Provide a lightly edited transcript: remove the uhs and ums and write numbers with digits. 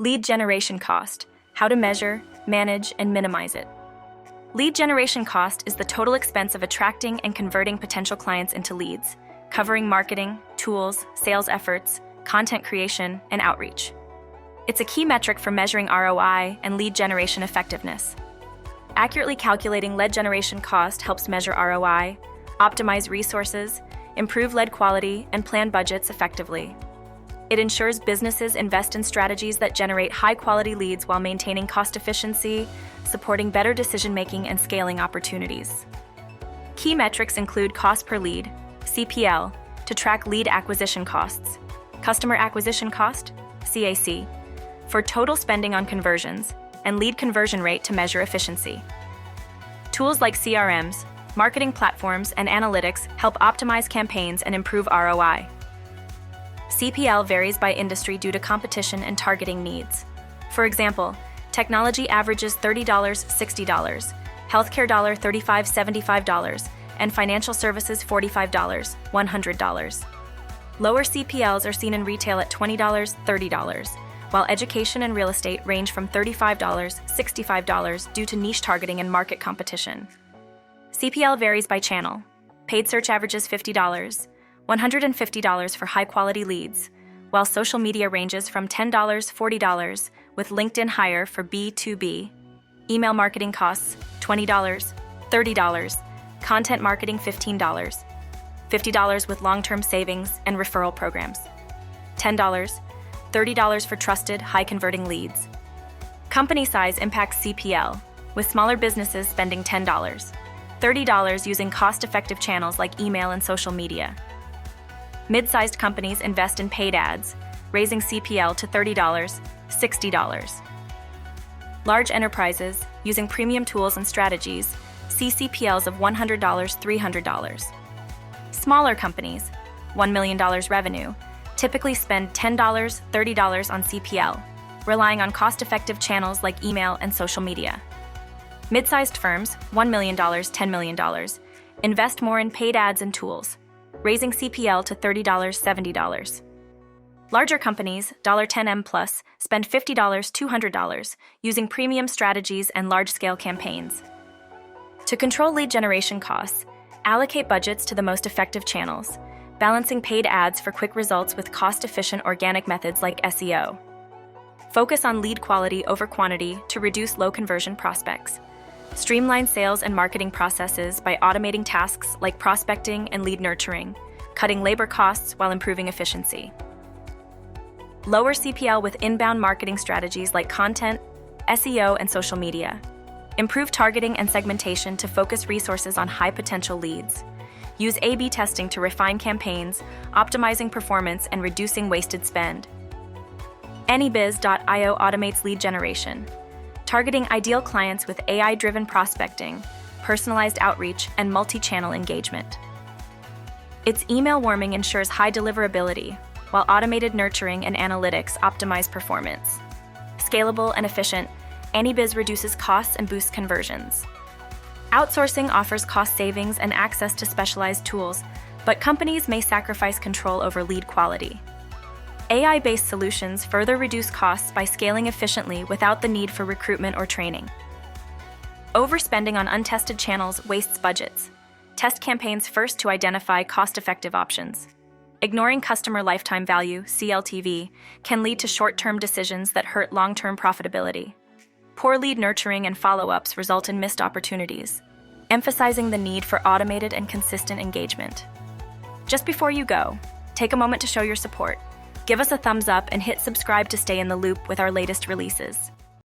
Lead generation cost: how to measure, manage, and minimize it. Lead generation cost is the total expense of attracting and converting potential clients into leads, covering marketing, tools, sales efforts, content creation, and outreach. It's a key metric for measuring ROI and lead generation effectiveness. Accurately calculating lead generation cost helps measure ROI, optimize resources, improve lead quality, and plan budgets effectively. It ensures businesses invest in strategies that generate high-quality leads while maintaining cost efficiency, supporting better decision-making and scaling opportunities. Key metrics include cost per lead, CPL, to track lead acquisition costs, customer acquisition cost, CAC, for total spending on conversions, and lead conversion rate to measure efficiency. Tools like CRMs, marketing platforms, and analytics help optimize campaigns and improve ROI. CPL varies by industry due to competition and targeting needs. For example, technology averages $30, $60, healthcare $35, $75, and financial services $45, $100. Lower CPLs are seen in retail at $20, $30, while education and real estate range from $35, $65 due to niche targeting and market competition. CPL varies by channel. Paid search averages $50, $150 for high-quality leads, while social media ranges from $10, $40, with LinkedIn higher for B2B. Email marketing costs $20, $30, content marketing $15, $50 with long-term savings and referral programs, $10, $30 for trusted, high-converting leads. Company size impacts CPL, with smaller businesses spending $10, $30 using cost-effective channels like email and social media. Mid-sized companies invest in paid ads, raising CPL to $30, $60. Large enterprises, using premium tools and strategies, see CPLs of $100, $300. Smaller companies, $1 million revenue, typically spend $10, $30 on CPL, relying on cost-effective channels like email and social media. Mid-sized firms, $1 million, $10 million, invest more in paid ads and tools, raising CPL to $30, $70. Larger companies, $10M plus, spend $50, $200, using premium strategies and large-scale campaigns. To control lead generation costs, allocate budgets to the most effective channels, balancing paid ads for quick results with cost-efficient organic methods like SEO. Focus on lead quality over quantity to reduce low-conversion prospects. Streamline sales and marketing processes by automating tasks like prospecting and lead nurturing, cutting labor costs while improving efficiency. Lower CPL with inbound marketing strategies like content, SEO, and social media. Improve targeting and segmentation to focus resources on high-potential leads. Use A/B testing to refine campaigns, optimizing performance and reducing wasted spend. AnyBiz.io automates lead generation, targeting ideal clients with AI-driven prospecting, personalized outreach, and multi-channel engagement. Its email warming ensures high deliverability, while automated nurturing and analytics optimize performance. Scalable and efficient, AnyBiz reduces costs and boosts conversions. Outsourcing offers cost savings and access to specialized tools, but companies may sacrifice control over lead quality. AI-based solutions further reduce costs by scaling efficiently without the need for recruitment or training. Overspending on untested channels wastes budgets. Test campaigns first to identify cost-effective options. Ignoring customer lifetime value, CLTV, can lead to short-term decisions that hurt long-term profitability. Poor lead nurturing and follow-ups result in missed opportunities, emphasizing the need for automated and consistent engagement. Just before you go, take a moment to show your support. Give us a thumbs up and hit subscribe to stay in the loop with our latest releases.